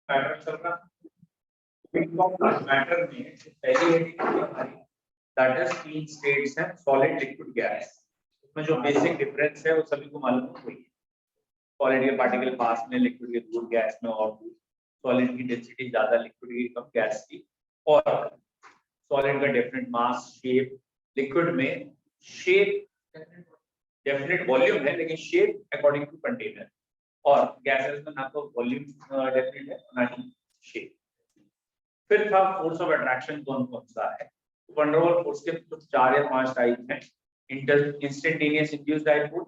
Matter चल रहा matter में पहली हेडिंग हमारी दैट इज तीन स्टेट्स हैं सॉलिड लिक्विड गैस। उसमें जो बेसिक डिफरेंस है वो सभी को मालूम है। सॉलिड के पार्टिकल पास में, लिक्विड के दूर, गैस में और दूर। सॉलिड की डेंसिटी ज्यादा, लिक्विड की कम, गैस की। और सॉलिड का डिफरेंट मास, शेप। लिक्विड में शेप डेफिनेट वॉल्यूम है लेकिन शेप अकॉर्डिंग टू कंटेनर। और गैसेस में ना तो वॉल्यूम डेफिनेट है ना ही शेप। फिर था फोर्स ऑफ अट्रैक्शन कौन कौन सा है। वन डर वाल फोर्स के कुछ 4 या 5 टाइप हैं। इंस्टेंटेनियस इंड्यूस्ड डाइपोल,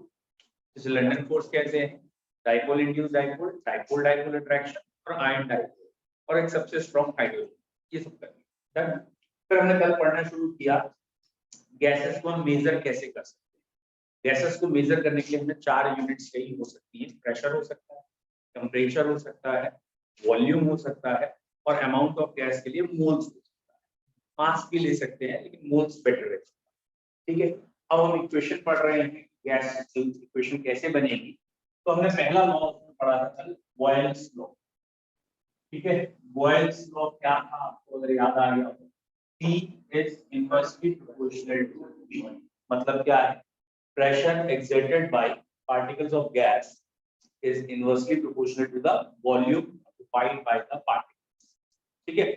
जिसे लंदन फोर्स कहते हैं, dipole induced dipole, dipole dipole attraction और आयन डाइपोल, और एक सबसे स्ट्रॉन्ग हाइड्रोजन। ये सब करना है। फिर हमने कल पढ़ना शुरू किया गैसेस को हम मेजर कैसे कर सकते हैं। गैसेस को मेजर करने के लिए हमें 4 यूनिट्स चाहिए हो सकती है। प्रेशर हो सकता है, टेम्परेचर हो सकता है, वॉल्यूम हो सकता है, और अमाउंट ऑफ गैस के लिए मोल्स हो सकता है। मास भी ले सकते हैं लेकिन मोल्स बेटर रहता है। ठीक है, अब हम इक्वेशन पढ़ रहे हैं गैस इक्वेशन कैसे बनेगी। तो हमने पहला लॉ पढ़ा था कल, बॉयल्स लॉ। ठीक है, बॉयल्स लॉ क्या था आपको अगर याद आ गया तो, P is inversely proportional to V1। मतलब क्या है, pressure exerted by particles of gas is inversely proportional to the volume occupied by the particles। ठीक है,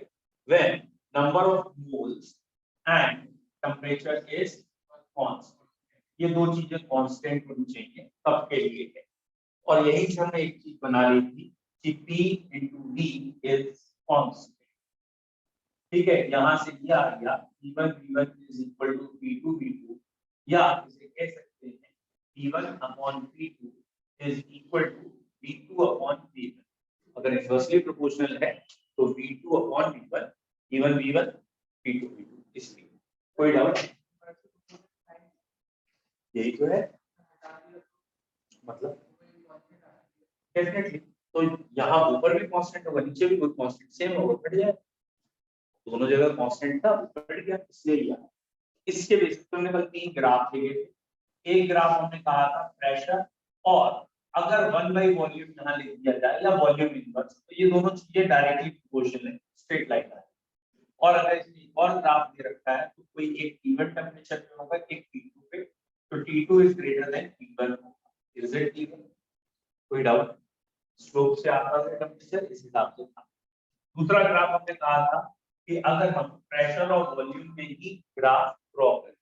when number of moles and temperature is constant, ये दो चीजें कांस्टेंट होनी चाहिए तब के लिए है। और यही से हमने एक चीज बना ली थी कि P into V is constant। ठीक है, यहां से ये आ गया P1 V1 is equal to P2 V2, या इसे कह सकते हैं P1 upon P2 is equal to V2 upon V1। अगर इनवर्सली प्रोपोर्शनल है तो V2 upon V1, P1 V1 P2 V2। इसलिए कोई डाउट? यही तो है मतलब डेफिनेटली। तो यहाँ ऊपर भी कांस्टेंट होगा, नीचे भी कोई कांस्टेंट सेम होगा, बढ़ जाए। दोनों जगह कांस्टेंट था, बढ़ गया, इसलिए लिया। इसके बेसिस पे हमने कल 3 ग्राफ लिए थे। एक ग्राफ हमने कहा था प्रेशर, और अगर 1/वॉल्यूम यहाँ लिख दिया जाए या वॉल्यूम इनवर्स, तो ये दोनों चीजें डायरेक्टली प्रोपोर्शनल है, स्ट्रेट लाइन है। और अगर इसमें और ग्राफ दे रखा है तो कोई एक इवन टेंपरेचर पे होगा, एक T2 पे, तो T2 is greater than T1 होगा। Is it clear? कोई डाउट? स्लोप से आता है टेंपरेचर, इस हिसाब से था। दूसरा ग्राफ हमने कहा था कि अगर हम प्रेशर और वॉल्यूम में ही ग्राफ ड्रॉ करें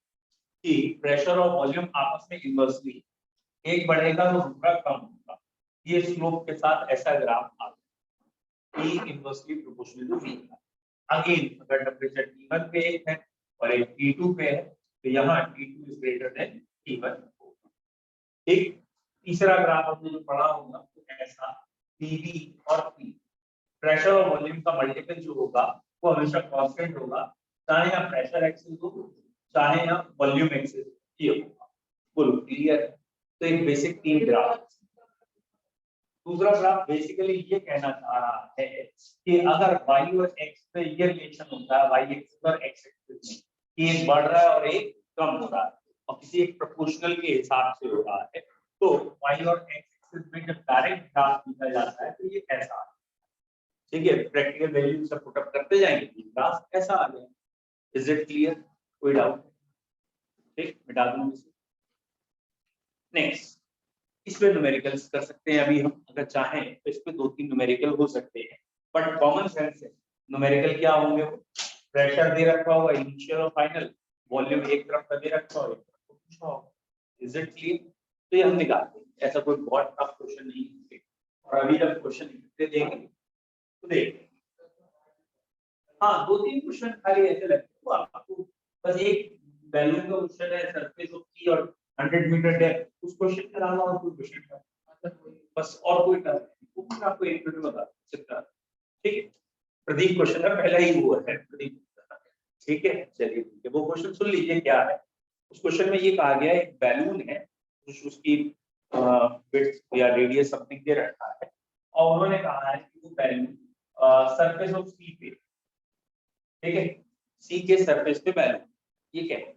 कि प्रेशर और वॉल्यूम आपस में इनवर्सली, एक बढ़ेगा तो दूसरा कम होगा, ये स्लोप के साथ ऐसा ग्राफ आता है, P inversely proportional to V। Again अगर टेंपरेचर T1 पे एक है और एक T2 पे है तो यहाँ T2 is greater than T1 होगा। ठीक, तीसरा ग्राफ हमने जो पढ़ा होगा तो ऐसा PV और P, प्रेशर और वॉल्यूम का मल्टीपल जो होगा वो हमेशा कांस्टेंट होगा, चाहे यहाँ प्रेशर एक्सिस हो चाहे यहाँ वॉल्यूम एक्सिस ये होगा। बोलो क्लियर? तो एक बेसिक 3 ग्राफ। दूसरा ग्राफ बेसिकली ये कहना चाह रहा है कि अगर y और x में ये रिलेशन होता है, y एक्सिस और x एक्सिस में, कि एक बढ़ रहा है और एक कम हो रहा है और किसी एक प्रोपोर्शनल के हिसाब से हो रहा है, तो y और x एक्सिस में जब डायरेक्ट ग्राफ लिखा जाता है तो ये ऐसा आता है। ठीक है, प्रैक्टिकल वैल्यू सब पुट अप करते जाएंगे, ग्राफ ऐसा आ गया। Is it clear? कोई डाउट? ठीक, मिटा दूं इसे। नेक्स्ट, इस पे न्यूमेरिकल्स कर सकते हैं अभी हम, अगर चाहें तो इस पे 2-3 न्यूमेरिकल हो सकते हैं, बट कॉमन सेंस से न्यूमेरिकल क्या होंगे? प्रेशर दे रखा होगा इनिशियल और फाइनल, वॉल्यूम एक तरफ का दे रखा होगा, एक तरफ को पूछा होगा। Is it clear? तो ये हम निकालते हैं, ऐसा कोई बहुत टफ क्वेश्चन नहीं है। और अभी जब क्वेश्चन लिखते देंगे तो देखें, हाँ 2-3 क्वेश्चन खाली ऐसे लगते हैं, तो आपको बस एक वैल्यू का क्वेश्चन है, सरफेस ऑफ P और 100 मीटर डेप्थ, उस क्वेश्चन के अलावा और कोई क्वेश्चन का बस, और कोई टास्क वो भी आपको एक मिनट में बता सकता है। ठीक है, प्रदीप क्वेश्चन है, पहला ही वो है प्रदीप। ठीक है, चलिए ठीक है, वो क्वेश्चन सुन लीजिए क्या है। उस क्वेश्चन में ये कहा गया है एक बैलून है, उसकी विड्थ या रेडियस समथिंग दे रखा है, और उन्होंने कहा है कि वो बैलून सरफेस ऑफ सी पे, ठीक है, सी के सरफेस पे बैलून, ये क्या है।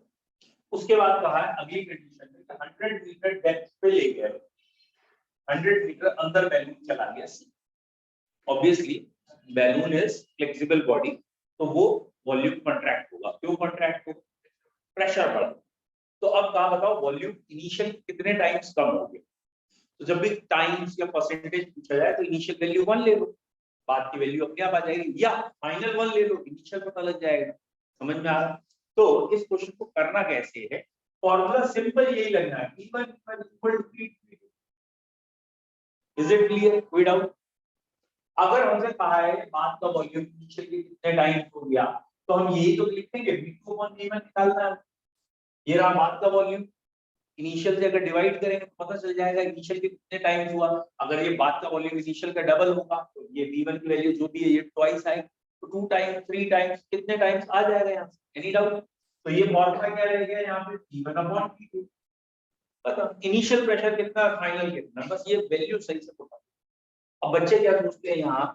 उसके बाद कहा है अगली कंडीशन में 100 मीटर डेप्थ पे ले गए, 100 मीटर अंदर बैलून चला गया सी। Obviously balloon is flexible body, तो वो वॉल्यूम कॉन्ट्रैक्ट होगा। क्यों कॉन्ट्रैक्ट होगा? प्रेशर बढ़ा। तो अब कहा बताओ वॉल्यूम इनिशियल कितने टाइम्स कम हो गया? तो जब भी टाइम्स या परसेंटेज पूछा जाए तो इनिशियल वैल्यू 1 ले लो, बाद की वैल्यू अपने आप आ जाएगी, या फाइनल 1 ले लो, इनिशियल पता लग जाएगा। समझ में आ रहा? तो इस क्वेश्चन को करना कैसे है? फॉर्मूला सिंपल यही लगना है, E1 equal to P2। Is it clear? कोई डाउट? अगर हमसे कहा है बाद का वॉल्यूम इनिशियल के कितने टाइम्स हो गया, तो हम यही तो लिखेंगे V2 अपॉन V1 निकालना है। ये रहा बाद का वॉल्यूम, इनिशियल से अगर डिवाइड करेंगे तो पता चल जाएगा इनिशियल के कितने टाइम्स हुआ। अगर ये बाद का वॉल्यूम इनिशियल का डबल होगा तो ये V1 की वैल्यू जो भी है ये ट्वाइस आएगी, तो 2 टाइम्स 3 टाइम्स कितने टाइम्स आ जाएगा यहाँ से? Any doubt? तो ये फॉर्मूला क्या रह गया यहाँ पे? V1 upon V2। पता इनिशियल प्रेशर कितना, फाइनल कितना, बस ये वैल्यू सही से पता। अब बच्चे क्या सोचते हैं यहाँ,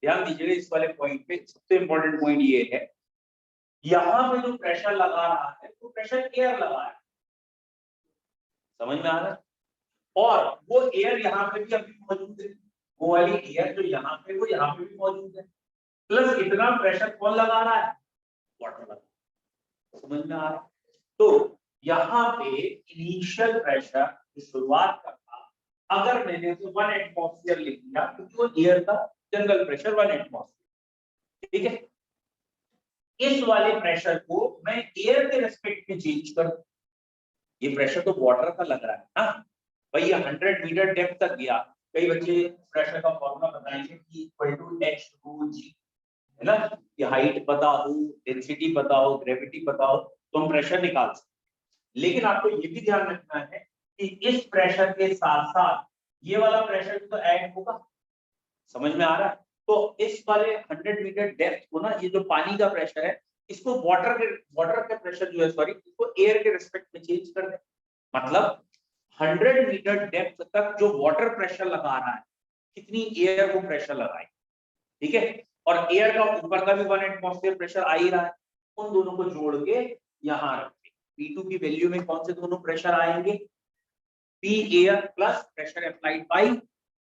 ध्यान दीजिएगा इस वाले पॉइंट पे, सबसे इंपॉर्टेंट पॉइंट ये है, यहाँ पे जो प्रेशर लगा रहा है वो प्रेशर एयर लगा है। समझ में आ रहा है? और वो एयर यहाँ पे भी अभी मौजूद है, वो वाली एयर जो यहाँ पे वो यहाँ पे भी मौजूद है, प्लस इतना प्रेशर कौन लगा रहा है? वाटर लगा। समझ में आ रहा है? तो यहाँ पे इनिशियल प्रेशर जो शुरुआत का था, अगर मैंने तो 1 एटमॉस्फेयर लिख दिया क्योंकि वो एयर का जनरल प्रेशर 1 एटमॉस्फेयर, ठीक है। इस वाले प्रेशर को मैं एयर के रेस्पेक्ट में चेंज कर, ये प्रेशर तो वाटर का लग रहा है ना भाई, ये 100 मीटर डेप्थ तक गया। कई बच्चे प्रेशर का फॉर्मूला बताएंगे कि इक्वल टू H2G, है ना, ये हाइट पता हो, डेंसिटी पता हो, ग्रेविटी पता हो तो हम प्रेशर निकाल सकते। लेकिन आपको ये भी ध्यान रखना है कि इस प्रेशर के साथ साथ ये वाला प्रेशर तो ऐड होगा। समझ में आ रहा है? तो इस वाले 100 मीटर डेप्थ को ना, ये जो पानी का प्रेशर है, इसको वाटर का प्रेशर जो है, सॉरी, इसको एयर के रिस्पेक्ट में चेंज कर दे। मतलब 100 मीटर डेप्थ तक जो वाटर प्रेशर लगा रहा है, कितनी एयर को प्रेशर लगाए, ठीक है। और एयर का ऊपर का भी 1 एटमॉस्फेयर प्रेशर आ ही रहा है, उन दोनों को जोड़ के यहां रखें। P2 की वैल्यू में कौन से दोनों प्रेशर आएंगे? P air plus pressure applied by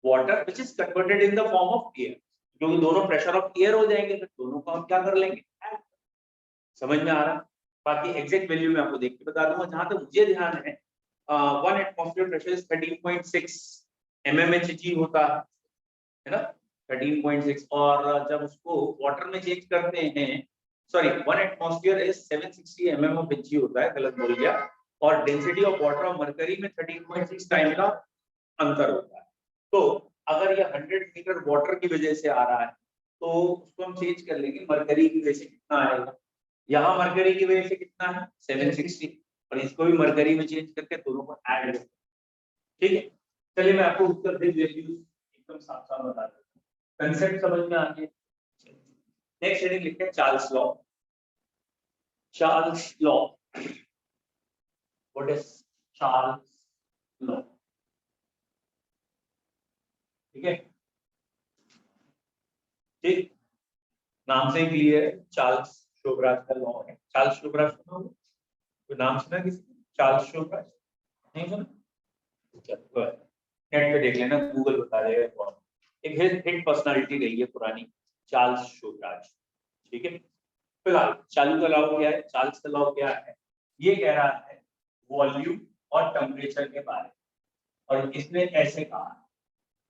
water which is converted in the form of air, क्योंकि दोनों प्रेशर ऑफ एयर हो जाएंगे, फिर दोनों को हम क्या कर लेंगे? समझ में आ रहा है? बाकी एग्जैक्ट वैल्यू मैं आपको देख के बता दूंगा। जहां तक मुझे ध्यान है 1 एटमॉस्फेयर प्रेशर इज 13.6 mmHg होता है ना, 13.6। और जब उसको वाटर में चेंज करते हैं, सॉरी, 1 एटमॉस्फेयर इज 760 mmHg होता है, गलत बोल गया। और density of water of mercury में 13.6 टाइम का अंतर होता है। तो अगर ये 100 मीटर वाटर की वजह से आ रहा है तो उसको हम चेंज कर लेंगे, मरकरी की वजह से कितना आएगा, यहाँ मरकरी की वजह से कितना है 760, और इसको भी मरकरी में चेंज करके दोनों को ऐड कर, ठीक है। चलिए मैं आपको उत्तर दे वैल्यूज एकदम साफ साफ बता देता हूं, कंसेप्ट समझ में आ गया। नेक्स्ट हेडिंग लिखते हैं Charles law. Charles law, what is Charles law? ठीक है, ठीक, नाम से क्लियर है, चार्ल्स शोबराज का लॉ है। चार्ल्स शोबराज सुना होगा? कोई नाम सुना किसी? चार्ल्स शोबराज नहीं सुना? नेट पे देख लेना, गूगल बता देगा कौन। एक हिट पर्सनालिटी रही है पुरानी, चार्ल्स शोबराज, ठीक है। फिलहाल चार्ल्स का लॉ क्या है? चार्ल्स का लॉ क्या है? ये कह रहा है वॉल्यूम और टेम्परेचर के बारे में, और इसने ऐसे कहा,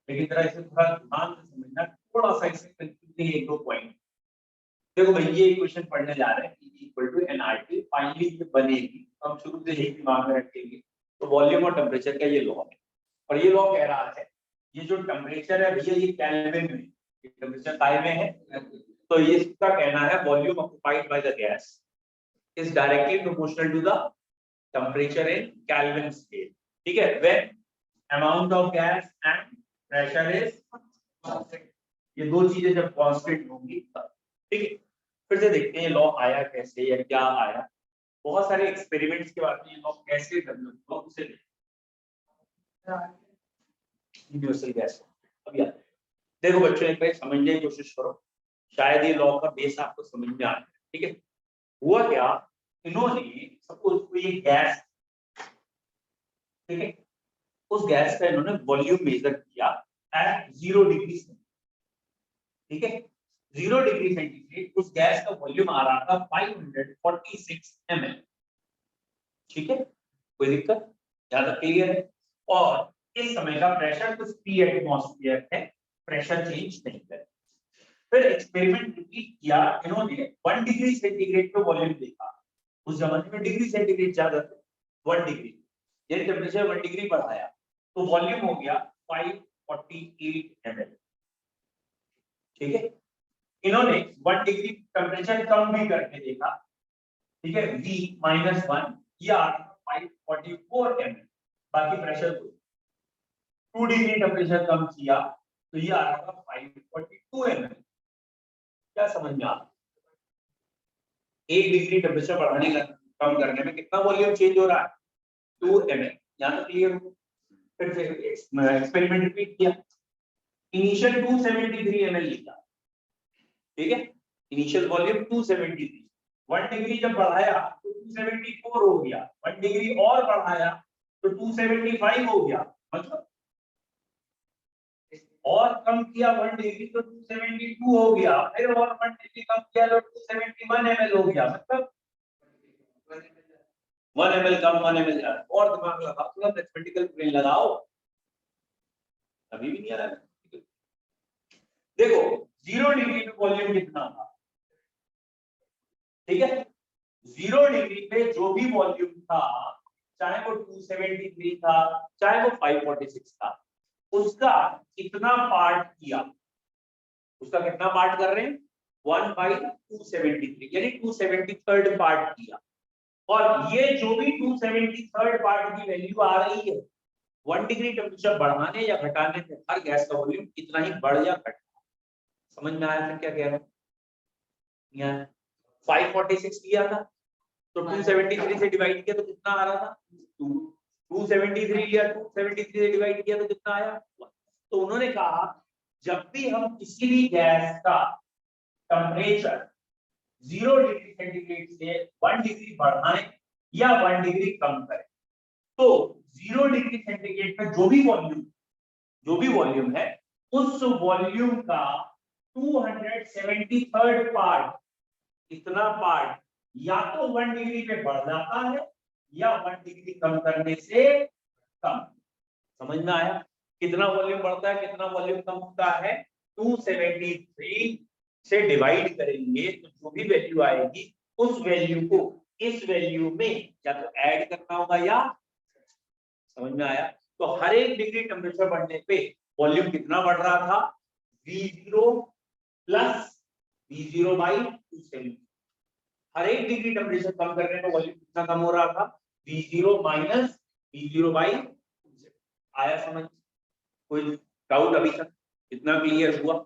लेकिन जरा इसे थोड़ा ध्यान से समझना, थोड़ा सा इससे कंफ्यूजिंग एक दो पॉइंट। देखो भाई, ये इक्वेशन पढ़ने जा रहे हैं, E equal to nRT, finally ये बनेगी, हम शुरू से यही दिमाग में रखेंगे। तो वॉल्यूम और टेम्परेचर का ये लॉ है, और ये लॉ कह रहा है ये जो टेम्परेचर है भैया, ये केल्विन में, ये टेम्परेचर काय में है, तो ये इसका कहना है volume occupied by the gas is directly proportional to the temperature in Kelvin scale, ठीक है। When amount of gas and pressure is constant, ये दो चीजें जब कांस्टेंट होंगी तब, ठीक है। फिर से देखते हैं लॉ आया कैसे या क्या आया। बहुत सारे एक्सपेरिमेंट्स के बाद में ये लॉ कैसे डेवलप हुआ उसे यूनिवर्सल गैस अभी आते हैं। देखो बच्चों, एक बार समझने की कोशिश करो, शायद ये लॉ का बेस आपको समझ में आ जाए, ठीक है। हुआ क्या, इन्होंने सपोज कोई ये गैस, ठीक है, उस गैस का इन्होंने वॉल्यूम मेजर किया एट 0 डिग्री से, ठीक है। 0 डिग्री सेंटीग्रेड उस गैस का वॉल्यूम आ रहा था 546 ml। ठीक है, कोई दिक्कत, ज्यादा क्लियर है। और इस समय का प्रेशर कुछ P एटमॉस्फेयर है, प्रेशर चेंज नहीं करे। फिर एक्सपेरिमेंट रिपीट किया, इन्होंने 1 डिग्री सेंटीग्रेड पे वॉल्यूम देखा। उस जमाने में डिग्री सेंटीग्रेड ज्यादा थे, 1 डिग्री, यानी टेम्परेचर 1 डिग्री बढ़ाया तो वॉल्यूम हो गया 548 ml। ठीक है, इन्होंने 1 डिग्री टेम्परेचर कम भी करके देखा, ठीक है, V-1 या 544 ml, बाकी प्रेशर को 2 डिग्री टेम्परेचर कम किया तो ये आ रहा था 542 ml। क्या समझ में आ रहा है? 1 डिग्री टेम्परेचर बढ़ाने का कम करने में कितना वॉल्यूम चेंज हो रहा है? 2 ml। यहाँ तक क्लियर हो? फिर से एक्सपेरिमेंट रिपीट किया, इनिशियल 273 ml लिखा, ठीक है, इनिशियल वॉल्यूम 273, 1 डिग्री जब बढ़ाया तो 274 हो गया, 1 डिग्री और बढ़ाया तो 275 हो गया, मतलब और कम किया 1 डिग्री तो 272 हो गया, फिर और 1 डिग्री कम किया तो 271 ml हो गया, मतलब 1 ml कम 1 ml ज्यादा। और दिमाग लगाओ, थोड़ा मैथमेटिकल ब्रेन लगाओ, अभी भी नहीं आ रहा है। देखो 0 डिग्री पे वॉल्यूम कितना था, ठीक है, 0 डिग्री पे जो भी वॉल्यूम था, चाहे वो 273 था चाहे वो 546 था, उसका कितना पार्ट किया, उसका कितना पार्ट कर रहे हैं, 1/273, यानी 273 पार्ट किया। और ये जो भी 273 पार्ट की वैल्यू आ रही है, 1 डिग्री टेम्परेचर बढ़ाने या घटाने से हर गैस का वॉल्यूम कितना ही बढ़ या घट। समझ में आया फिर क्या कह रहे हैं? 546 लिया था तो 273 से डिवाइड किया तो कितना आ रहा था, 2। 273 लिया, 273 से डिवाइड किया तो कितना आया, 1। तो उन्होंने कहा जब भी हम किसी भी गैस का टेम्परेचर 0 डिग्री सेंटीग्रेड से 1 डिग्री बढ़ाएं या 1 डिग्री कम करें, तो 0 डिग्री सेंटीग्रेड पे जो भी वॉल्यूम है, उस वॉल्यूम का 273 पार्ट, इतना पार्ट या तो 1 डिग्री पे बढ़ जाता है या 1 डिग्री कम करने से कम। समझ में आया? कितना वॉल्यूम बढ़ता है, कितना वॉल्यूम कम होता है, 273 से डिवाइड करेंगे तो जो भी वैल्यू आएगी उस वैल्यू को इस वैल्यू में या तो ऐड करना होगा या। समझ में आया? तो हर एक डिग्री टेम्परेचर बढ़ने पे वॉल्यूम कितना बढ़ रहा था, V0 प्लस V0 बाई 270। हर एक डिग्री टेम्परेचर कम करने पे वॉल्यूम कितना कम हो रहा था, V0 माइनस V0 बाई 270। आया समझ? कोई डाउट अभी तक? इतना क्लियर हुआ?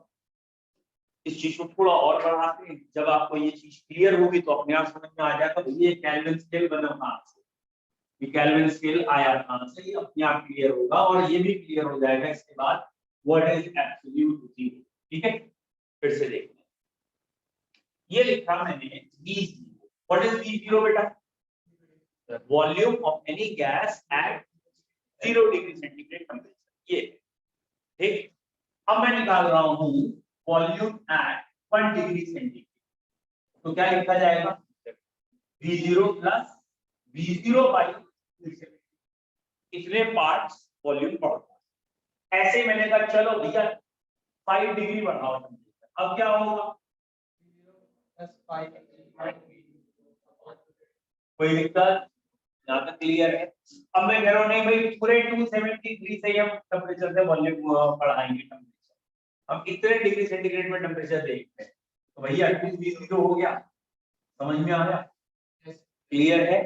इस चीज को थोड़ा और बढ़ाते हैं, जब आपको ये चीज क्लियर होगी तो अपने आप समझ में आ जाएगा भाई ये केल्विन स्केल बना कहां से, ये केल्विन स्केल आया कहां से, ये अपने आप क्लियर होगा। और ये भी क्लियर हो जाएगा इसके बाद व्हाट इज एब्सोल्यूट जीरो। ठीक है, फिर से देखते हैं, ये लिखा मैंने V0। व्हाट इज V0 बेटा? Volume of any gas at 0 degree centigrade temperature, ये ठीक। अब मैं निकाल रहा हूं वॉल्यूम एट 1 डिग्री सेंटीग्रेड, तो क्या लिखा जाएगा, V0 प्लस V0 बाई 270, इतने पार्ट्स वॉल्यूम बढ़ता है। ऐसे मैंने कहा चलो भैया 5 डिग्री बढ़ाओ टेम्परेचर, अब क्या होगा, कोई दिक्कत? यहाँ तक क्लियर है? अब मैं कह रहा हूँ नहीं भाई पूरे 273 से ही हम टेम्परेचर से वॉल्यूम बढ़ाएंगे टेम्परेचर। हम कितने डिग्री सेंटीग्रेड में टेम्परेचर देखते हैं, तो भैया 2V0 हो गया। समझ में आया? क्लियर है?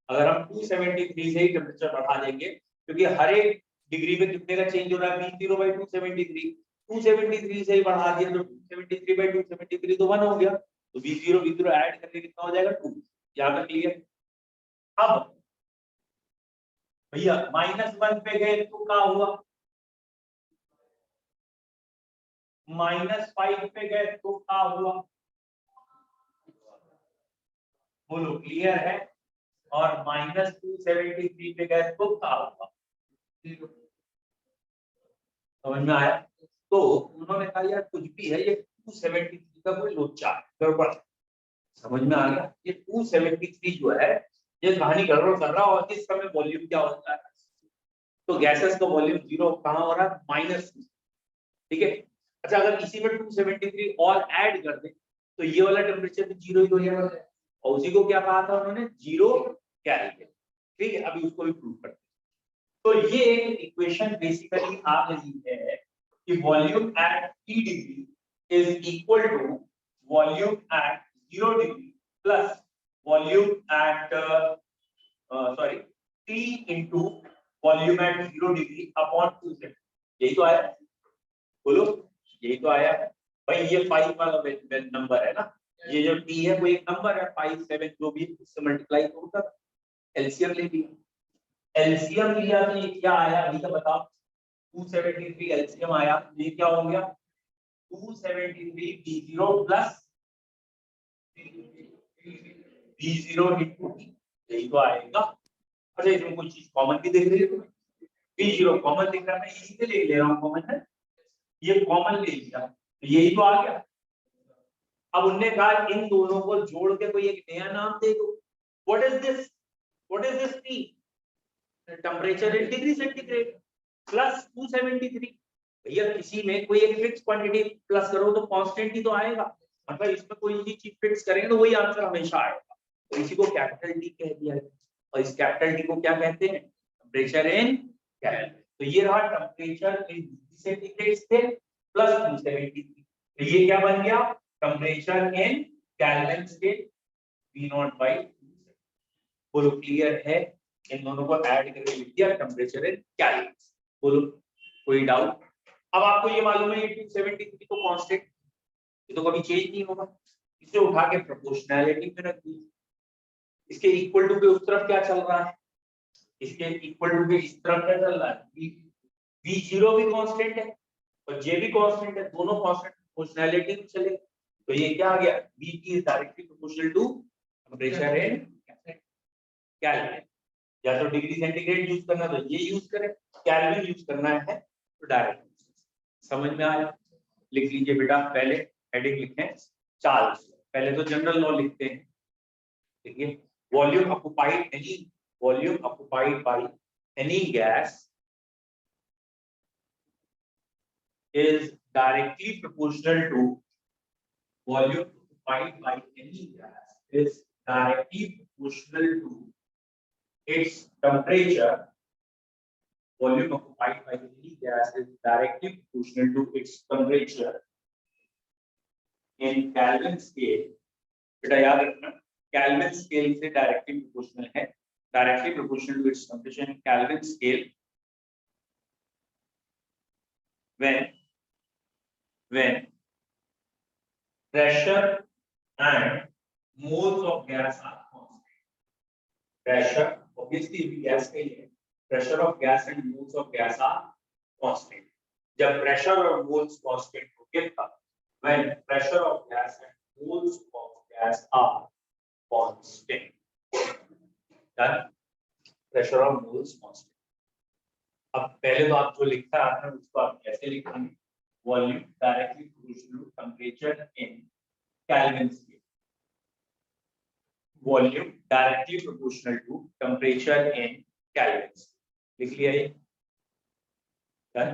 अगर हम 273 से ही टेम्परेचर बढ़ा देंगे, क्योंकि हर एक डिग्री में कितने का चेंज हो रहा है, V0 बाई 273, 273 से ही बढ़ा दिया तो 273 बाई 273 तो 1 हो गया, तो V0 ऐड करके कितना हो जाएगा, 2। यहाँ तक क्लियर? अब भैया -1 पे गए तो क्या हुआ, -5 पे गए तो क्या हुआ, बोलो क्लियर है? और -273 पे गए तो क्या होगा, समझ में आया? तो उन्होंने कहा यार कुछ भी है ये 273 का कोई लोचा है, गड़बड़। समझ में आ गया? ये 273 जो है ये कहानी गड़बड़ कर रहा है, और इस समय वॉल्यूम क्या होता है, तो गैसेस का वॉल्यूम 0 कहां हो रहा है, -2। ठीक है। अच्छा, अगर इसी में 273 और ऐड कर दे तो ये वाला टेम्परेचर भी 0 ही हो जाएगा, और उसी को क्या कहा था उन्होंने, 0 केल्विन। ठीक है, अभी उसको भी प्रूव करते हैं। तो ये इक्वेशन बेसिकली आ रही है कि volume at T degree is equal to volume at 0 degree plus volume at T into volume at 0 degree upon 2z। यही तो आया, बोलो, यही तो आया भाई। ये 5 वाला नंबर है ना, ये जो T है वो एक नंबर है, 5 7 जो भी उससे मल्टीप्लाई होगा, एलसीएम ले लिया। एलसीएम लिया तो ये क्या आया अभी तो बताओ, 273 एलसीएम आया, ये क्या हो गया, 273 B0 plus B0 into T, यही तो आएगा। अच्छा, इसमें कोई चीज कॉमन भी दिख रही है तुम्हें, B0 कॉमन दिख रहा है, मैं यही से ले रहा हूँ कॉमन है, ये कॉमन ले लिया तो यही तो आ गया। अब उनने कहा इन दोनों को जोड़ के कोई एक नया नाम दे दो। What is this, what is this T, temperature in degree centigrade plus 273। भैया किसी में कोई एक फिक्स क्वांटिटी प्लस करो तो कांस्टेंट ही तो आएगा, मतलब इसमें कोई भी चीज फिक्स करेंगे तो वही आंसर हमेशा आएगा। तो इसी को कैपिटल टी कह दिया है, और इस कैपिटल टी को क्या कहते हैं, टेम्परेचर इन केल्विन। तो ये रहा टेम्परेचर इन डिग्री सेंटीग्रेड से प्लस 273, तो ये क्या बन गया, temperature in Kelvin scale V0/2। बोलो क्लियर है, इन दोनों को ऐड करके लिख दिया टेम्परेचर इन केल्विन। बोलो कोई डाउट? अब आपको ये मालूम है ये 273 तो कांस्टेंट, ये तो कभी चेंज नहीं होगा, इसे उठा के प्रोपोर्शनैलिटी में रख दीजिए। इसके इक्वल टू पे उस तरफ क्या चल रहा है, इसके इक्वल टू पे इस तरफ क्या चल रहा है, V0 भी कांस्टेंट है और J भी कांस्टेंट है, दोनों कांस्टेंट, प्रोपोर्शनैलिटी में चले, तो ये क्या आ गया, Vt is directly proportional to temperature in Kelvin. या तो डिग्री सेंटीग्रेड यूज करना तो ये यूज करें, केल्विन यूज करना है तो डायरेक्ट। समझ में आया? लिख लीजिए बेटा, पहले हेडिंग लिखें चार्ल्स, पहले तो जनरल लॉ लिखते हैं। देखिए, volume occupied any, volume occupied by any gas is directly proportional to volume occupied by any gas is directly proportional to its temperature. Volume occupied by any gas is directly proportional to its temperature in Kelvin scale. बेटा याद रखना, Kelvin scale से directly proportional है, directly proportional to its temperature in Kelvin scale when pressure and moles of gas are constant. Pressure obviously भी gas का ही है, pressure of gas and moles of gas are constant. जब pressure और moles constant होंगे तब, when pressure of gas and moles of gas are constant. Done? Pressure of moles constant. अब पहले तो आप जो लिखा है उसको आप कैसे लिखेंगे, volume directly proportional to temperature in Kelvin scale, volume directly proportional to temperature in Kelvin, लिख लिया ये। डन?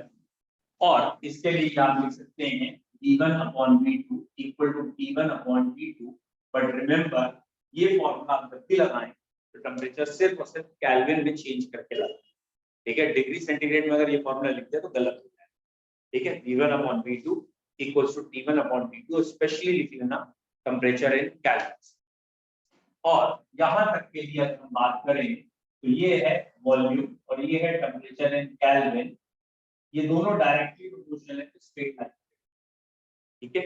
और इसके लिए आप लिख सकते हैं V1/V2 equal to T1/T2, but remember ये फॉर्मूला आप जब भी लगाएं तो टेम्परेचर सिर्फ और सिर्फ केल्विन में चेंज करके लगाएं, ठीक है? डिग्री सेंटीग्रेड में अगर ये फॉर्मूला लिख दिया तो गलत होता है, ठीक है? V1/V2 equals to T1/T2, specially लिख लेना टेम्परेचर इन केल्विन। और यहां तक के लिए अगर हम बात करें तो ये है वॉल्यूम और ये है टेम्परेचर इन केल्विन, ये दोनों डायरेक्टली प्रोपोर्शनल है स्ट्रेट लाइन, ठीक है?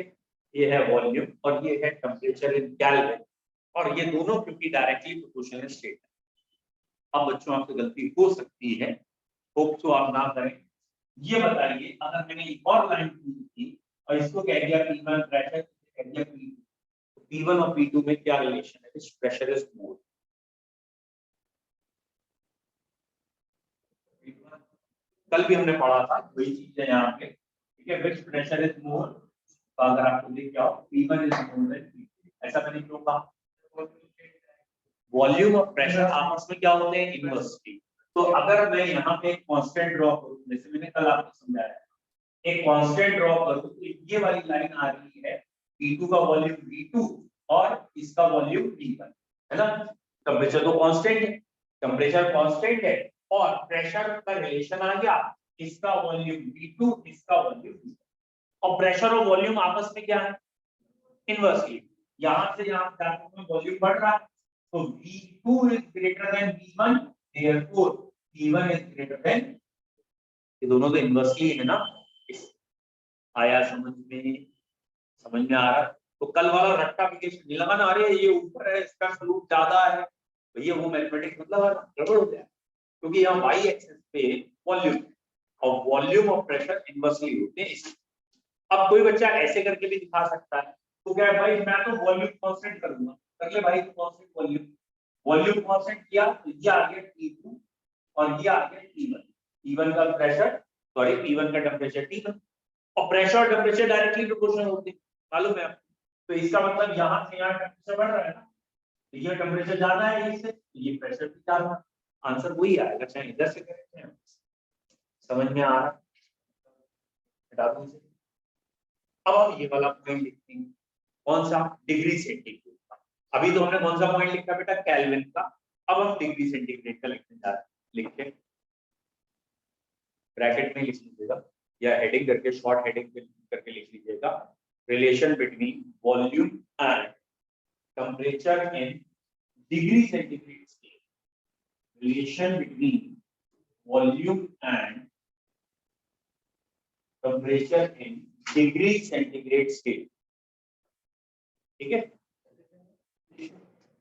ये है वॉल्यूम और ये है टेम्परेचर इन केल्विन, और ये दोनों क्योंकि डायरेक्टली प्रोपोर्शनल है स्ट्रेट लाइन। अब बच्चों आपसे गलती हो सकती है, होप सो आप ना करें। ये बताइए अगर मैंने एक और लाइन की और इसको कह दिया P1 प्रेशर, कह दिया P2, तो P1 और P2 में क्या रिलेशन है, विच प्रेशर इज मोर? कल भी हमने पढ़ा था, वही चीज है यहाँ पे, ठीक है? विच प्रेशर इज मोर, तो अगर आपको दिख जाओ P1 is more than P2, ऐसा मैंने क्यों कहा? वॉल्यूम और प्रेशर आपस में क्या होते हैं? इनवर्सली। तो अगर मैं यहाँ पे एक कांस्टेंट ड्रॉ करूं, जैसे मैंने कल आपको समझाया, एक कांस्टेंट ड्रॉ करूं तो ये वाली लाइन आ रही है P2 का वॉल्यूम V2 और इसका वॉल्यूम P1, है ना? टेम्परेचर तो कांस्टेंट है, टेम्परेचर कांस्टेंट है और प्रेशर का रिलेशन आ गया, इसका वॉल्यूम V2, इसका वॉल्यूम V1। और प्रेशर और वॉल्यूम आपस में क्या है? इनवर्सली। यहां से यहां तक वॉल्यूम बढ़ रहा है, तो V2 is greater than V1, therefore P1 is greater than, ये दोनों तो इनवर्सली है ना। आया समझ में आ रहा? तो कल वाला रेक्टिफिकेशन नहीं लगाना, अरे ये ऊपर है इसका स्लोप ज्यादा है, भैया वो मैथमेटिक्स मतलब गड़बड़ हो जाए, क्योंकि यहाँ वाई एक्सिस पे वॉल्यूम और वॉल्यूम और प्रेशर इनवर्सली होते हैं। अब कोई बच्चा ऐसे करके भी दिखा सकता है, तो क्या है भाई, मैं तो वॉल्यूम कांस्टेंट करूंगा, कर ले भाई कांस्टेंट वॉल्यूम, वॉल्यूम कांस्टेंट किया तो ये आ गया T2 और ये आ गया T1, T1 का प्रेशर सॉरी P1 का टेंपरेचर T1, और प्रेशर और टेंपरेचर डायरेक्टली प्रोपोर्शनल होते हैं, मालूम है आपको? तो इसका मतलब यहाँ से यहाँ टेंपरेचर बढ़ रहा है ना, तो ये टेंपरेचर ज्यादा है इससे, तो ये प्रेशर भी ज्यादा, आंसर वही आएगा, चाहे इधर से करें चाहे। समझ में आ रहा? हटा दो इसे। अब हम ये वाला पॉइंट लिखते हैं, कौन सा? डिग्री सेंटीग्रेड का। अभी तो हमने कौन सा पॉइंट लिखा बेटा? केल्विन का। अब हम डिग्री सेंटीग्रेड का लिखने जा रहे हैं, लिखते हैं, ब्रैकेट में लिख लीजिएगा या हेडिंग करके, शॉर्ट हेडिंग करके लिख लीजिएगा, relation between volume and temperature in degree centigrade scale, relation between volume and temperature in degree centigrade scale, ठीक है?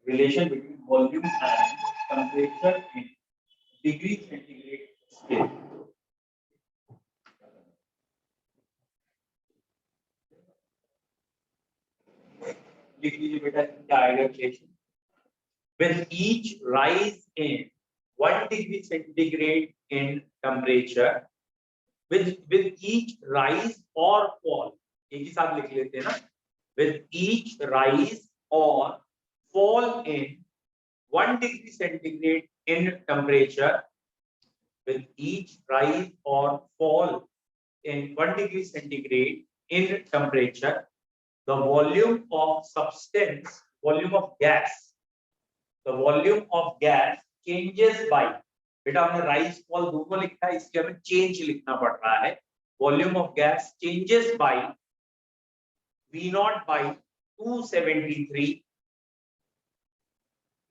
Relation between volume and temperature in degree centigrade scale. लिख लीजिए बेटा, क्या आएगा relation? With each rise in 1 degree centigrade in temperature, with each rise or fall, एक ही साथ लिख लेते हैं ना, with each rise or fall in 1 degree centigrade in temperature, with each rise or fall in 1 degree centigrade in temperature, the volume of substance, volume of gas, the volume of gas changes by, बेटा हमने rise fall दोनों लिखा है, इसलिए हमें change लिखना पड़ रहा है, volume of gas changes by V0 by 273,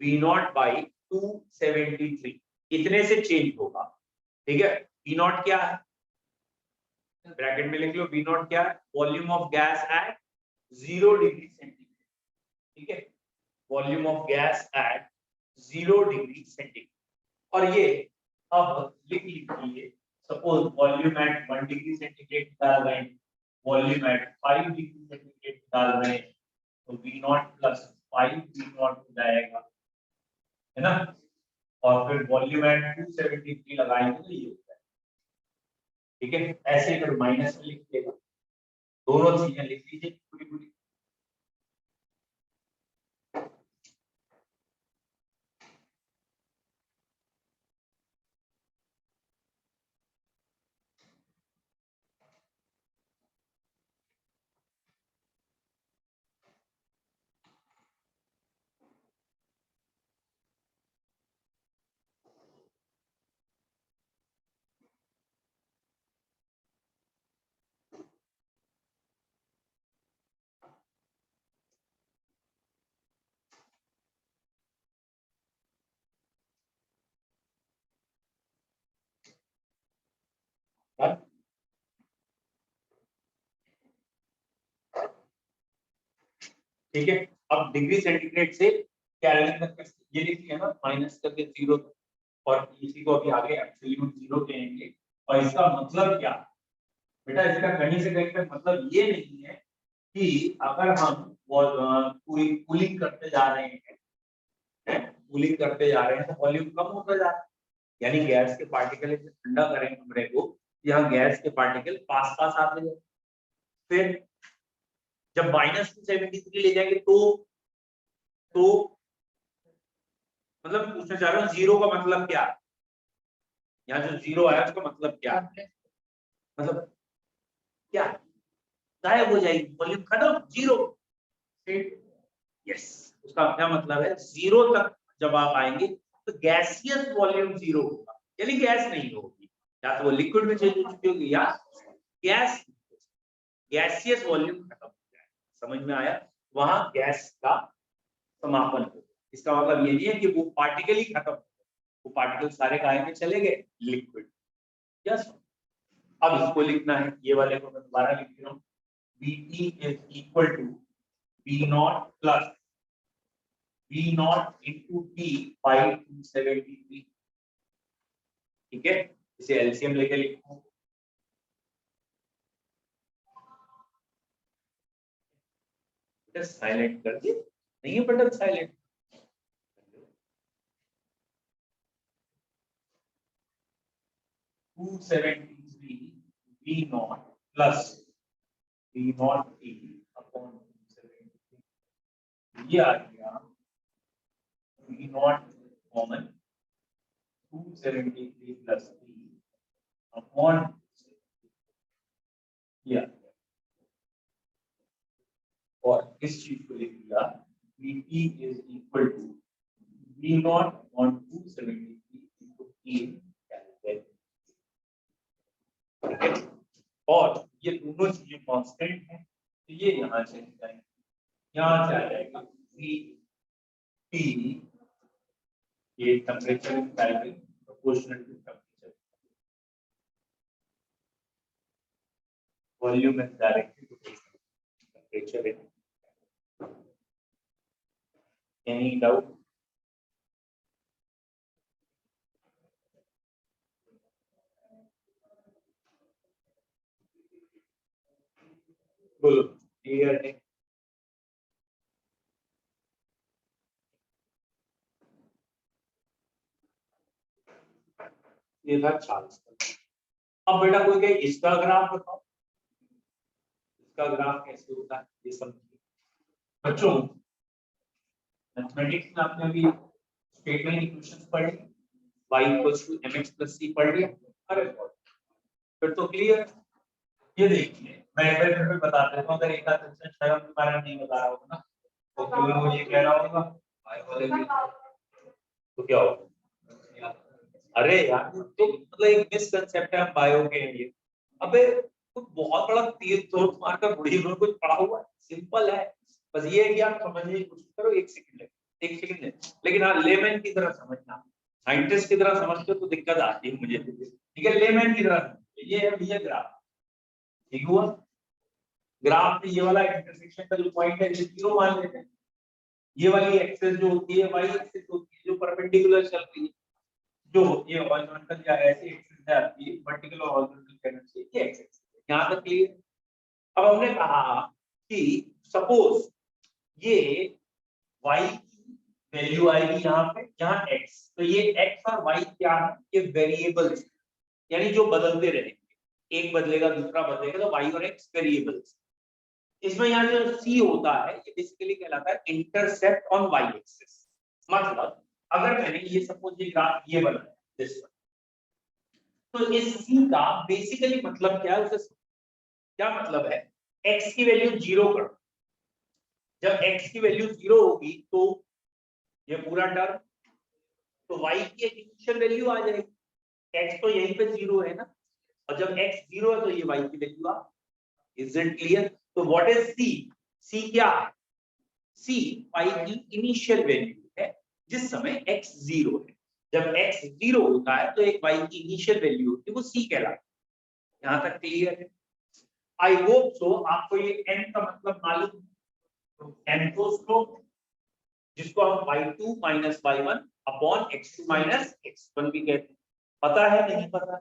V0 by 273, इतने से चेंज होगा, ठीक है? V0 क्या है? ब्रैकेट में लिख लो, V0 क्या है? Volume of gas at 0 degree centigrade, ठीक है? Volume of gas at 0 degree centigrade. और ये अब लिख लीजिए, suppose volume at 1 degree centigrade डाल रहे हैं, वॉल्यूम एट 5 डिग्री सेंटीग्रेड डाल रहे हैं, तो V0 प्लस 5 V0 हो जाएगा, है ना? और फिर वॉल्यूम एट 273 लगाएंगे तो ये होता है, ठीक है? ऐसे फिर माइनस में लिख देगा, दोनों चीजें लिख लीजिए पूरी पूरी। ठीक है? अब डिग्री सेंटीग्रेड से केल्विन तक ये लिखिए ना, माइनस करके 0 और इसी को अभी आगे एब्सोल्यूट 0 कहेंगे। और इसका मतलब क्या बेटा? इसका कहीं से कहीं पे मतलब ये नहीं है कि अगर हम कूलिंग करते जा रहे हैं, कूलिंग करते जा रहे हैं तो वॉल्यूम कम होता जा रहा है, यानी गैस के पार्टिकल ठंडा करें कमरे को, यहाँ गैस के पार्टिकल पास पास आते जाए, फिर जब -273 ले जाएंगे तो मतलब पूछना चाह रहा हूँ जीरो का मतलब क्या है, यहाँ जो जीरो आया उसका मतलब क्या है, मतलब क्या गायब हो जाएगी, वॉल्यूम खत्म, जीरो। यस, उसका क्या मतलब है, जीरो तक जब आप आएंगे तो गैसियस वॉल्यूम जीरो होगा, यानी गैस नहीं होगी, या तो वो लिक्विड में चेंज हो चुकी होगी या गैसियस वॉल्यूम खत्म हो जाएगा। समझ में आया, वहां गैस का समापन हो। इसका मतलब ये नहीं है कि वो पार्टिकल ही खत्म, वो पार्टिकल सारे गायब में चले गए, लिक्विड। यस, अब इसको लिखना है, ये वाले को मैं दोबारा लिख रहा हूँ, Vt is equal to V naught plus V naught into T by 273। ठीक है, इसे एलसीएम लेके लिखो, साइलेंट कर दिए, नहीं है button silent. To 273 V naught plus V naught T upon 273, ये आ गया V naught common 273 plus T upon किया, और इस चीज को लिख दिया Vt is equal to V naught on 273 into T calculate. ठीक है, और ये दोनों चीजें कांस्टेंट हैं, तो ये यहाँ से जाएंगे, यहाँ से आ जाएगा Vt, ये temperature value proportional to temperature, volume is directly proportional to temperature. Any doubt? बोलो, क्लियर है? ये था चार्ल्स। अब बेटा कोई कहे इसका ग्राफ बताओ, इसका ग्राफ कैसे होता है ये समझिए बच्चों। मैथमेटिक्स में आपने अभी स्टेटमेंट इक्वेशंस पढ़ी, y = mx + c पढ़ लिया, अरे फिर तो क्लियर। ये देखिए मैं एक बार फिर बता देता हूं, अगर एक आध क्वेश्चन शायद के बारे में नहीं बता रहा होगा ना, तो क्यों मुझे कह रहा होगा y वाले भी, तो क्या होगा? अरे यार तो मतलब एक मिसकंसेप्ट है, हम बायो के हैं ये। अबे कुछ बहुत बड़ा तीर तोड़ मारकर बुढ़ी में कुछ पड़ा हुआ है, सिंपल है, बस ये है कि आप समझने की कोशिश करो, एक सेकंड ले, एक सेकंड ले, लेकिन हाँ लेमैन की तरह समझना, साइंटिस्ट की तरह समझते हो तो दिक्कत आती है मुझे, ठीक है, लेमैन की तरह समझो। ये है भैया ग्राफ, ठीक हुआ, ग्राफ में ये वाला इंटरसेक्शन का जो पॉइंट है ये जीरो मान लेते हैं, ये वाली एक्सिस जो होती है वाई एक्सिस होती है जो परपेंडिकुलर चल रही है, जो ये हॉरिजॉन्टल या ऐसी एक्सिस है आपकी वर्टिकल और हॉरिजॉन्टल कहना चाहिए, ये एक्सिस यहां तक क्लियर। अब हमने कहा कि सपोज ये y की वैल्यू आएगी यहाँ पे, यहाँ x, तो ये x और y क्या है, ये वेरिएबल्स, यानी जो बदलते रहेंगे, एक बदलेगा दूसरा बदलेगा, तो y और x वेरिएबल्स। इसमें यहाँ जो c होता है ये बेसिकली कहलाता है इंटरसेप्ट ऑन y एक्सिस। मतलब अगर मैंने ये सपोज ये ग्राफ ये बनाया दिस वन, तो इस c का बेसिकली मतलब क्या है, उसे क्या मतलब है, x की वैल्यू 0 कर, जब x की वैल्यू 0 होगी तो ये पूरा टर्म, तो y की एक इनिशियल वैल्यू आ जाएगी, x तो यहीं पे 0 है ना, और जब x 0 है तो ये y की वैल्यू आ, इज इट क्लियर? तो व्हाट इज c? c क्या है? c y की इनिशियल वैल्यू है जिस समय x 0 है, जब x 0 होता है तो एक y की इनिशियल वैल्यू होती है, वो c कहलाता है। यहां तक क्लियर है? आई होप सो आपको ये n का मतलब मालूम है, तो n को स्लोप जिसको हम y2 - y1 upon x2 - x1 भी कहते हैं, पता है नहीं पता?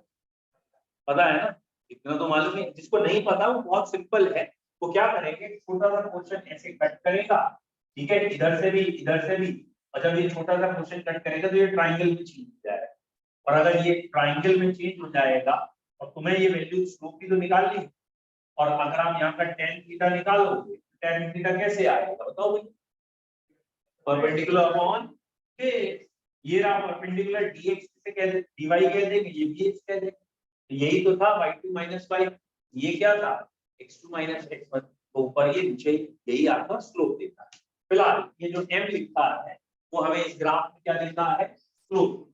पता है ना, इतना तो मालूम है। जिसको नहीं पता वो बहुत सिंपल है, वो क्या करेंगे, छोटा सा क्वेश्चन ऐसे कट करेगा, ठीक है, इधर से भी, और जब ये छोटा सा क्वेश्चन कट करेगा तो ये ट्राइंगल में चेंज हो जाएगा, और अगर ये ट्राइंगल में चेंज हो जाएगा और तुम्हें ये वैल्यू स्लोप की तो निकालनी है, और अगर आप यहाँ का tan थीटा निकालोगे, tan थीटा कैसे आएगा बताओ भाई, परपेंडिकुलर अपॉन ये रहा परपेंडिकुलर dx से कह दे dy कह देंगे, ये dx कह देंगे, तो यही तो था y2 माइनस y, ये क्या था x2 माइनस x1, तो ऊपर ये नीचे यही आपका स्लोप देता है। फिलहाल ये जो m लिखा है वो हमें इस ग्राफ में क्या देता है, स्लोप,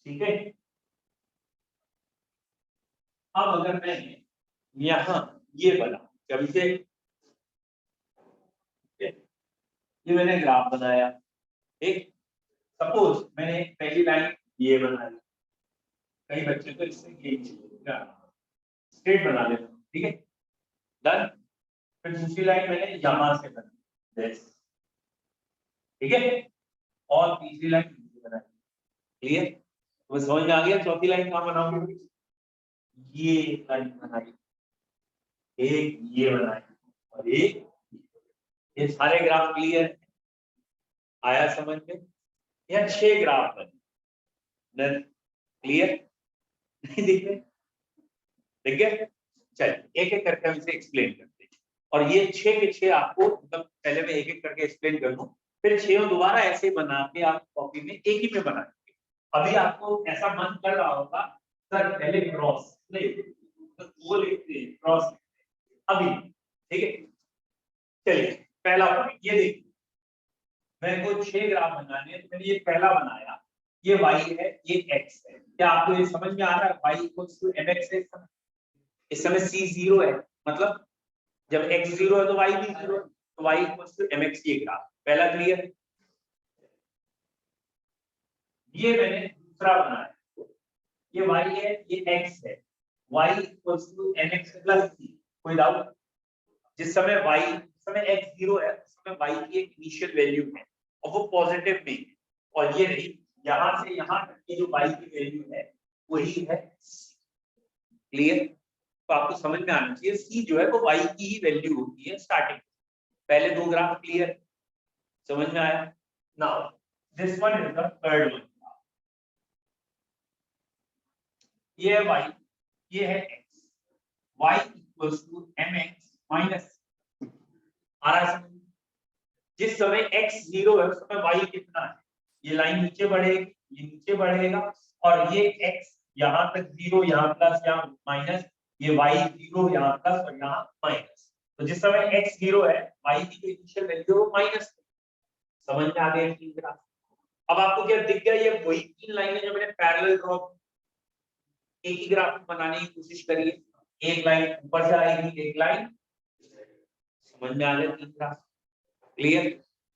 ठीक है। अब अगर मैं यहाँ ये बना जब से ये मैंने ग्राफ बनाया, एक सपोज मैंने पहली लाइन ये बनाई, कई बच्चे तो इससे स्ट्रेट बना लेते हैं, ठीक है डन। फिर दूसरी लाइन मैंने यहां से बनाई, ठीक है, और तीसरी लाइन बनाई, क्लियर। तो समझ में आ गया चौथी लाइन कहां बनाऊंगी, ये लाइन बनाई, एक ये बनाई और एक ये सारे ग्राफ क्लियर आया समझ में, यह 6 ग्राफ बने, क्लियर नहीं दिख रहे, ठीक है। चलिए एक एक करके हम इसे एक्सप्लेन करते हैं, और ये 6 के 6 आपको मतलब पहले मैं एक एक करके एक्सप्लेन कर दूं, फिर 6 दोबारा ऐसे बना के आप कॉपी में एक ही में बना देंगे। अभी आपको ऐसा मन कर रहा होगा सर पहले क्रॉस नहीं तो वो लिखते हैं क्रॉस अभी, ठीक है। चलिए पहला पॉइंट ये देखिए, मेरे को 6 ग्राफ बनाने हैं, तो मैंने ये पहला बनाया, ये y है ये x है, क्या आपको ये समझ में आ रहा है y इक्वल्स टू mx है, इस समय c 0 है, मतलब जब x 0 है तो y भी 0 है, तो y इक्वल्स टू mx, ये ग्राफ पहला क्लियर। ये मैंने दूसरा बनाया, ये y है ये x है, y equals to mx plus c, कोई डाउट, जिस समय x 0 है उस समय y की एक इनिशियल वैल्यू है और वो पॉजिटिव में है, और ये रही यहां से यहां तक की जो y की वैल्यू है वही है, क्लियर। तो आपको समझ में आना चाहिए c जो है वो y की ही वैल्यू होती है स्टार्टिंग, पहले 2 ग्राफ क्लियर, समझ में आया। Now this one is the third one, ये है y, ये है x, y equals to mx minus, आ रहा है, जिस समय x 0 है उस समय y कितना है, ये लाइन नीचे बढ़ेगी, ये नीचे बढ़ेगा, और ये x यहाँ तक 0, यहाँ प्लस यहाँ माइनस, ये y 0 यहाँ प्लस और यहाँ माइनस, तो जिस समय x 0 है y की जो इनिशियल वैल्यू है वो माइनस, समझ में आ गया तीन ग्राफ। अब आपको क्या दिख गया, ये वही 3 लाइनें जो मैंने पैरेलल ड्रॉ एक ही ग्राफ बनाने की कोशिश करिए, एक लाइन ऊपर से आएगी एक लाइन, समझ में आ गया 3 ग्राफ, क्लियर।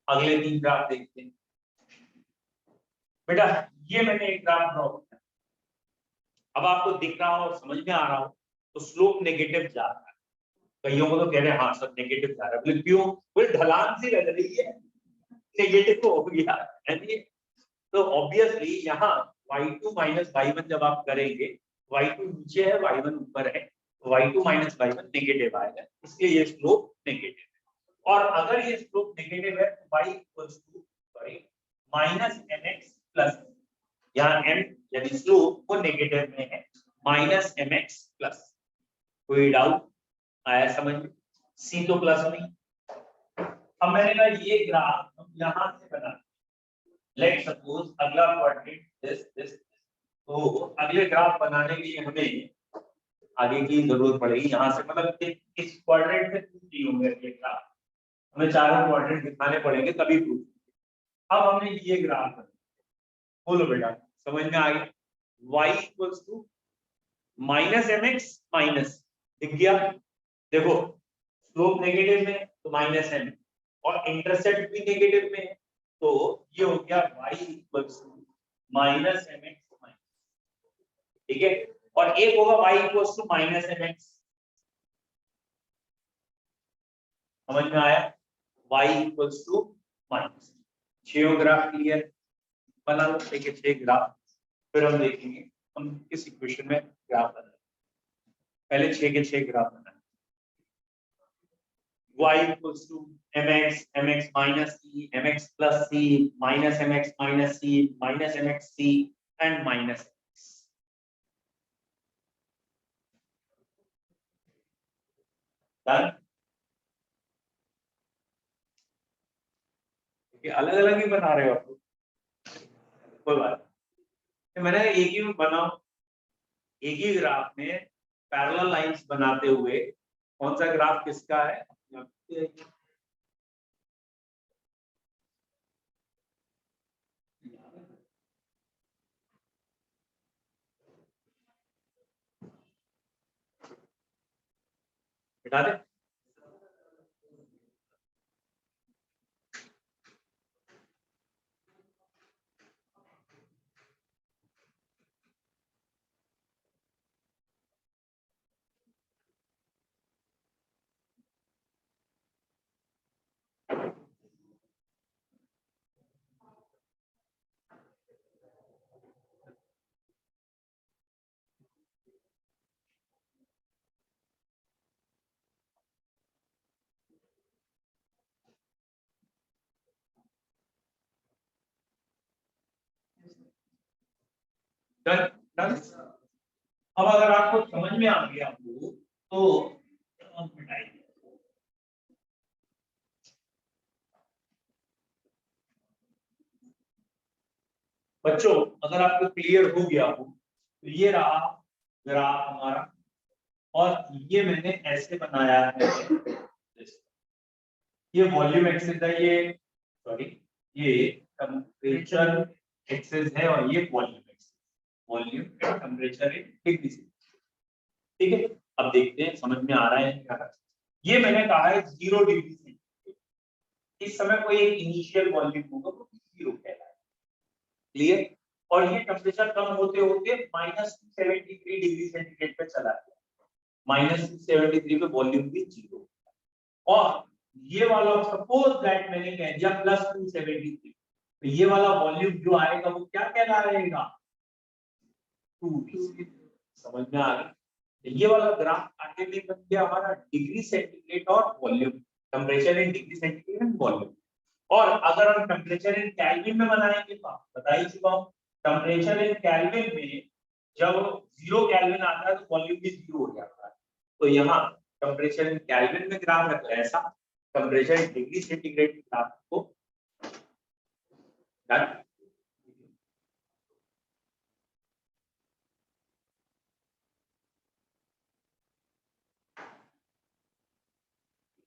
अगले 3 ग्राफ देखते हैं। बेटा ये मैंने एक ग्राफ ड्रॉ किया, अब आपको दिख रहा हो समझ में आ रहा हो तो स्लोप नेगेटिव जा रहा है, कईयों को तो कह रहे हैं हाँ सब नेगेटिव जा रहा है, क्यों, कोई ढलान सी लग रही है, नेगेटिव हो गया है नहीं? तो ऑब्वियसली यहाँ y2 माइनस y1 जब आप करेंगे, y2 नीचे है y1 ऊपर है, y2 माइनस y1 नेगेटिव आएगा, इसलिए ये स्लोप नेगेटिव है। और अगर ये स्लोप नेगेटिव है तो y equals to sorry minus mx plus, यहाँ m यानी स्लोप वो नेगेटिव में है, माइनस mx प्लस, कोई डाउट आया समझ में, c तो प्लस नहीं। अब मैंने कहा ये ग्राफ हम यहाँ से बना, लेट सपोज अगला क्वाड्रेंट दिस, तो अगले ग्राफ बनाने के लिए हमें आगे की जरूरत पड़ेगी, यहाँ से मतलब इस क्वाड्रेंट से प्रूफ नहीं होंगे अगले ग्राफ, हमें चारों क्वाड्रेंट दिखाने पड़ेंगे तभी प्रूफ। अब हमने ये ग्राफ बनाया, बोलो बेटा समझ में आ गया, y equals to minus mx minus, दिख गया, देखो स्लोप नेगेटिव में तो माइनस m, और इंटरसेप्ट भी नेगेटिव में है, तो ये हो गया y equals to minus mx minus, ठीक है, और एक होगा y equals to minus mx, समझ में आया, y equals to minus, 6 graph clear, बना लो 6 के 6 ग्राफ, फिर हम देखेंगे हम किस इक्वेशन में ग्राफ बना, पहले 6 के 6 ग्राफ बना, y equals to mx minus c, mx plus c, minus mx minus c, minus mx c, and minus x. Done? ये अलग अलग ही बना रहे हो आप लोग, कोई बात नहीं। मैंने एक ही बनाओ, एक ही ग्राफ में पैरेलल लाइंस बनाते हुए कौन सा ग्राफ किसका है बिठा दे। Done done. अब अगर आपको समझ में आ गया आपको तो मिटाइए। बच्चों अगर आपको क्लियर हो गया हो तो ये रहा ग्राफ हमारा, और ये मैंने ऐसे बनाया है, ये वॉल्यूम एक्सिस है, ये सॉरी ये टेम्परेचर एक्सिस है और ये volume axis, volume and temperature in degree से। ठीक है, अब देखते हैं समझ में आ रहा है क्या। ये मैंने कहा है 0 डिग्री से, इस समय कोई एक इनिशियल वॉल्यूम होगा वो 0 कहलाएगा, क्लियर। और ये टेम्परेचर कम होते होते -273 डिग्री सेंटीग्रेड पे चला गया, -273 पे वॉल्यूम भी 0। और ये वाला सपोज दैट मैंने कह दिया +273, तो ये वाला वॉल्यूम जो आएगा वो क्या कहलाएगा 2 समझ में आ गया। ये वाला ग्राफ आगे में बन गया हमारा डिग्री सेंटीग्रेड और volume, temperature in degree centigrade and volume. और अगर हम टेम्परेचर इन केल्विन में बनाएंगे तो बता ही चुका हूं, टेम्परेचर इन केल्विन में जब 0 केल्विन आता है तो वॉल्यूम भी 0 हो जाता है। तो यहाँ टेम्परेचर इन केल्विन में ग्राफ है तो ऐसा, temperature in degree centigrade graph को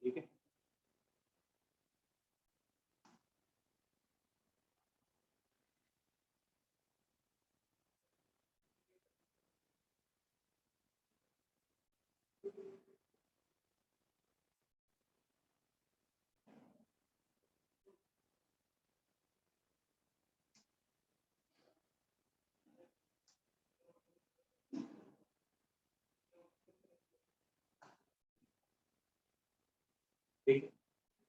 ठीक है। ठीक है,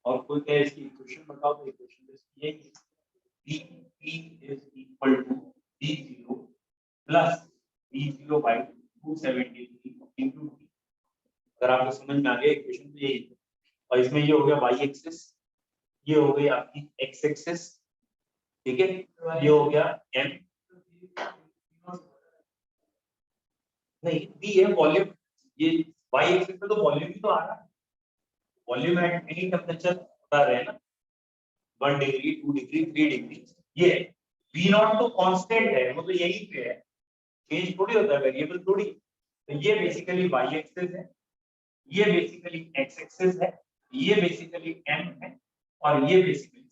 और कोई कहे इसकी इक्वेशन बताओ, तो इक्वेशन इसकी है कि P is equal to V0 plus V0 by 273 into T। अगर आपको समझ में आ गया इक्वेशन तो यही है। और इसमें ये हो गया y एक्सिस, ये हो गई आपकी x एक्सिस, ठीक है, ये हो गया m, नहीं v है वॉल्यूम, ये y एक्सिस पे तो वॉल्यूम ही तो आ रहा है, वॉल्यूम एट एनी टेम्परेचर बता रहे हैं ना, 1 डिग्री 2 डिग्री 3 डिग्री। ये v नॉट तो कांस्टेंट है, वो तो यही पे है, चेंज थोड़ी होता है, वेरिएबल थोड़ी। तो ये बेसिकली y एक्सिस है, ये बेसिकली x एक्सिस है, ये बेसिकली m है, और ये बेसिकली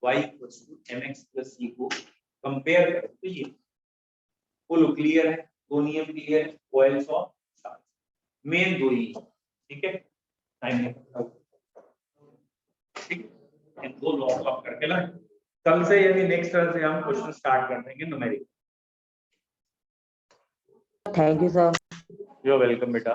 y mx c को कंपेयर करें तो ये फुल क्लियर है, दो नियम क्लियर है, कॉइल्स और चार्ज मेन दो ही, ठीक है। टाइम ठीक है, इन दो लॉ को आप करके लाएं। कल से यानी नेक्स्ट टर्म से हम क्वेश्चन स्टार्ट कर देंगे numerical. Thank you sir. You are welcome बेटा।